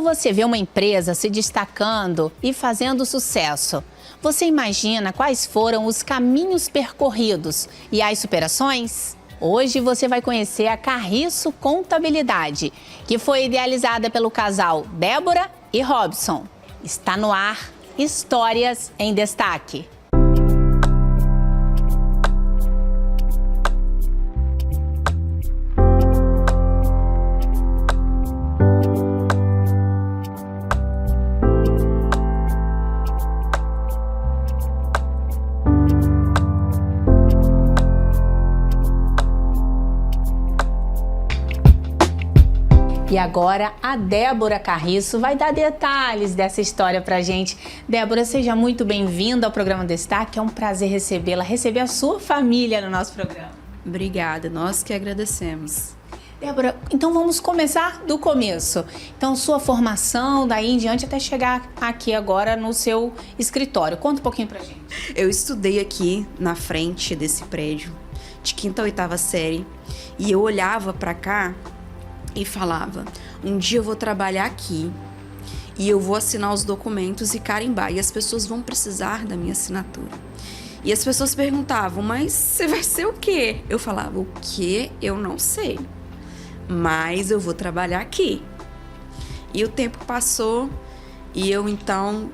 Quando você vê uma empresa se destacando e fazendo sucesso, você imagina quais foram os caminhos percorridos e as superações? Hoje você vai conhecer a Carriço Contabilidade, que foi idealizada pelo casal Débora e Robson. Está no ar Histórias em Destaque. E agora a Débora Carriço vai dar detalhes dessa história pra gente. Débora, seja muito bem-vinda ao programa Destaque. É um prazer recebê-la, receber a sua família no nosso programa. Obrigada, nós que agradecemos. Débora, então vamos começar do começo. Então, sua formação, daí em diante até chegar aqui agora no seu escritório. Conta um pouquinho pra gente. Eu estudei aqui na frente desse prédio, de 5ª a 8ª série, e eu olhava pra cá e falava, um dia eu vou trabalhar aqui e eu vou assinar os documentos e carimbar, e as pessoas vão precisar da minha assinatura. E as pessoas perguntavam, mas você vai ser o quê? Eu falava, o quê? Eu não sei, mas eu vou trabalhar aqui. E o tempo passou e eu então,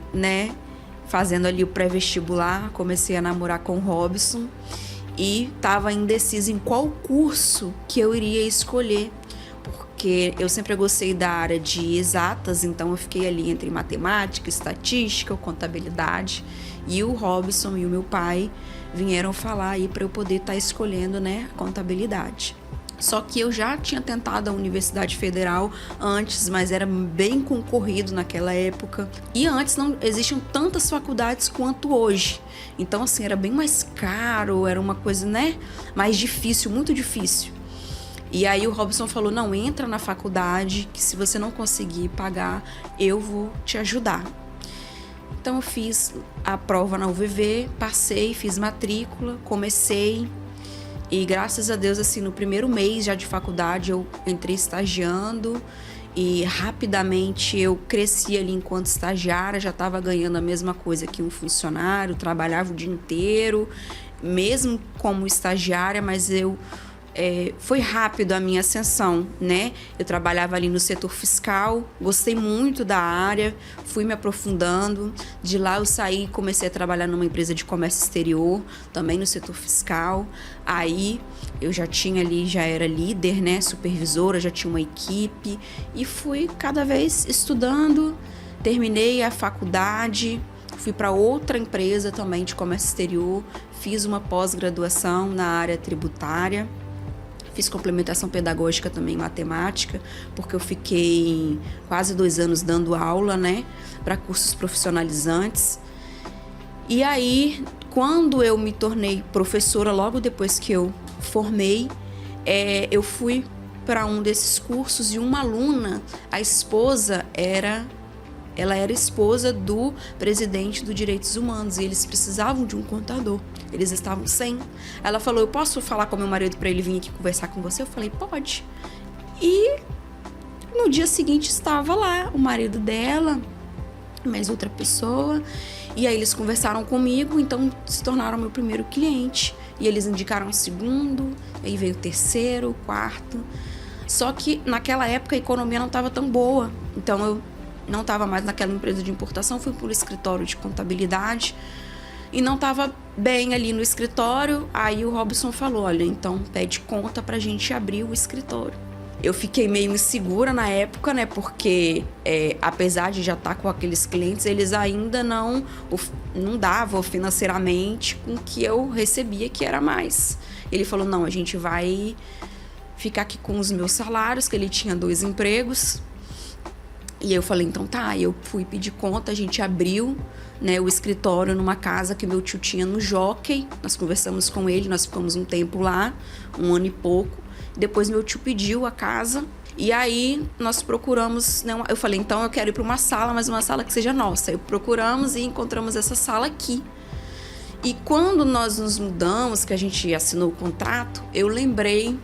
fazendo ali o pré-vestibular, comecei a namorar com o Robson e estava indecisa em qual curso que eu iria escolher, porque eu sempre gostei da área de exatas, então eu fiquei ali entre matemática, estatística, contabilidade, e o Robson e o meu pai vieram falar aí para eu poder estar escolhendo, contabilidade. Só que eu já tinha tentado a Universidade Federal antes, mas era bem concorrido naquela época. E antes não existiam tantas faculdades quanto hoje. Então, assim, era bem mais caro, era uma coisa, mais difícil, muito difícil. E aí o Robson falou, não, entra na faculdade, que se você não conseguir pagar, eu vou te ajudar. Então eu fiz a prova na UVV, passei, fiz matrícula, comecei. E graças a Deus, assim, no primeiro mês já de faculdade, eu entrei estagiando. E rapidamente eu cresci ali enquanto estagiária, já estava ganhando a mesma coisa que um funcionário, trabalhava o dia inteiro, mesmo como estagiária, mas foi rápido a minha ascensão, Eu trabalhava ali no setor fiscal, gostei muito da área, fui me aprofundando. De lá eu saí e comecei a trabalhar numa empresa de comércio exterior, também no setor fiscal. Aí eu já era líder, supervisora, já tinha uma equipe e fui cada vez estudando. Terminei a faculdade, fui para outra empresa também de comércio exterior, fiz uma pós-graduação na área tributária. Fiz complementação pedagógica também em matemática, porque eu fiquei quase 2 anos dando aula, para cursos profissionalizantes. E aí, quando eu me tornei professora, logo depois que eu formei, eu fui para um desses cursos e uma aluna, a esposa ela era esposa do presidente do Direitos Humanos e eles precisavam de um contador. Eles estavam sem. Ela falou, eu posso falar com meu marido para ele vir aqui conversar com você? Eu falei, pode. E no dia seguinte estava lá o marido dela, mais outra pessoa. E aí eles conversaram comigo, então se tornaram meu primeiro cliente. E eles indicaram o segundo, aí veio o terceiro, o quarto. Só que naquela época a economia não estava tão boa. Então eu não estava mais naquela empresa de importação, fui para o escritório de contabilidade e não estava bem ali no escritório. Aí o Robson falou, olha, então pede conta para a gente abrir o escritório. Eu fiquei meio insegura na época, porque apesar de já estar com aqueles clientes, eles ainda não davam financeiramente com o que eu recebia, que era mais. Ele falou, não, a gente vai ficar aqui com os meus salários, que ele tinha 2 empregos. E eu falei, então tá, eu fui pedir conta, a gente abriu o escritório numa casa que meu tio tinha no Jockey. Nós conversamos com ele, nós ficamos um tempo lá, 1 ano e pouco. Depois meu tio pediu a casa e aí nós procuramos, eu falei, então eu quero ir para uma sala, mas uma sala que seja nossa. Eu procuramos e encontramos essa sala aqui. E quando nós nos mudamos, que a gente assinou o contrato, eu lembrei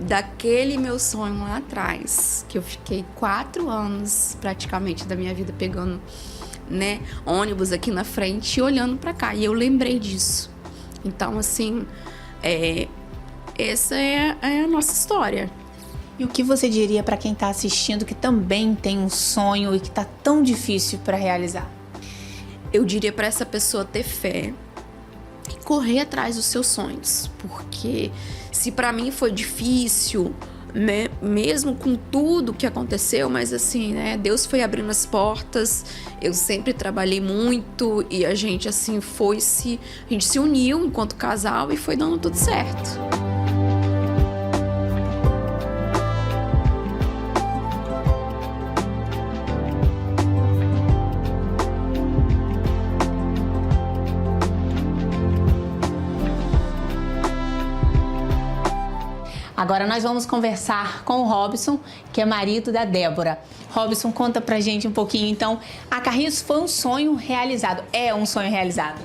daquele meu sonho lá atrás, que eu fiquei 4 anos praticamente da minha vida pegando, né, ônibus aqui na frente e olhando para cá. E eu lembrei disso. Então, assim, essa é a nossa história. E o que você diria para quem está assistindo que também tem um sonho e que está tão difícil para realizar? Eu diria para essa pessoa ter fé e correr atrás dos seus sonhos, porque se para mim foi difícil, né, mesmo com tudo que aconteceu, mas assim, né, Deus foi abrindo as portas. Eu sempre trabalhei muito e a gente assim a gente se uniu enquanto casal e foi dando tudo certo. Agora nós vamos conversar com o Robson, que é marido da Débora. Robson, conta pra gente um pouquinho, então, a Carris foi um sonho realizado, é um sonho realizado?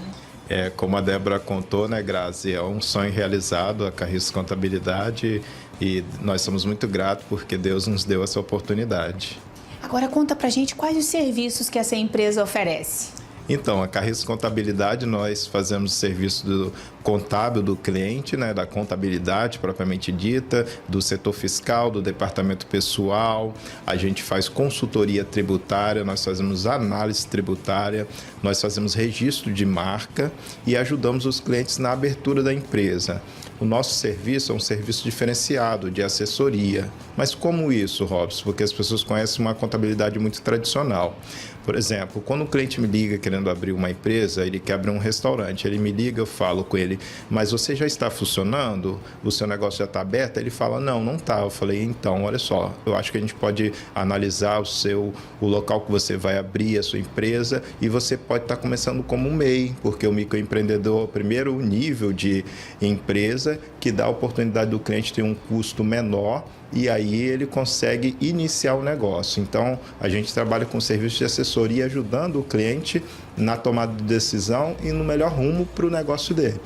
Como a Débora contou, né, Grazi, é um sonho realizado, a Carris Contabilidade, e nós somos muito gratos porque Deus nos deu essa oportunidade. Agora conta pra gente quais os serviços que essa empresa oferece. Então, a Carris Contabilidade, nós fazemos o serviço do contábil do cliente, né, da contabilidade propriamente dita, do setor fiscal, do departamento pessoal. A gente faz consultoria tributária, nós fazemos análise tributária, nós fazemos registro de marca e ajudamos os clientes na abertura da empresa. O nosso serviço é um serviço diferenciado de assessoria. Mas como isso, Robson? Porque as pessoas conhecem uma contabilidade muito tradicional. Por exemplo, quando o cliente me liga querendo abrir uma empresa, ele quer abrir um restaurante, ele me liga, eu falo com ele, mas você já está funcionando? O seu negócio já está aberto? Ele fala, não está. Eu falei, então, olha só, eu acho que a gente pode analisar o local que você vai abrir, a sua empresa, e você pode estar começando como um MEI, porque o microempreendedor é o primeiro nível de empresa que dá a oportunidade do cliente ter um custo menor e aí ele consegue iniciar o negócio. Então, a gente trabalha com serviço de assessoria ajudando o cliente na tomada de decisão e no melhor rumo para o negócio dele.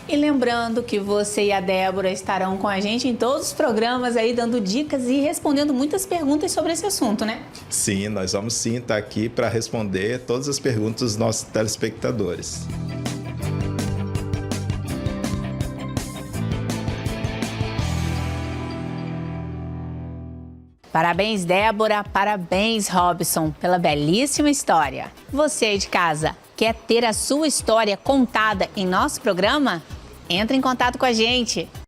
E lembrando que você e a Débora estarão com a gente em todos os programas aí, dando dicas e respondendo muitas perguntas sobre esse assunto, né? Sim, nós vamos sim estar aqui para responder todas as perguntas dos nossos telespectadores. Parabéns, Débora, parabéns, Robson, pela belíssima história. Você aí de casa, quer ter a sua história contada em nosso programa? Entre em contato com a gente.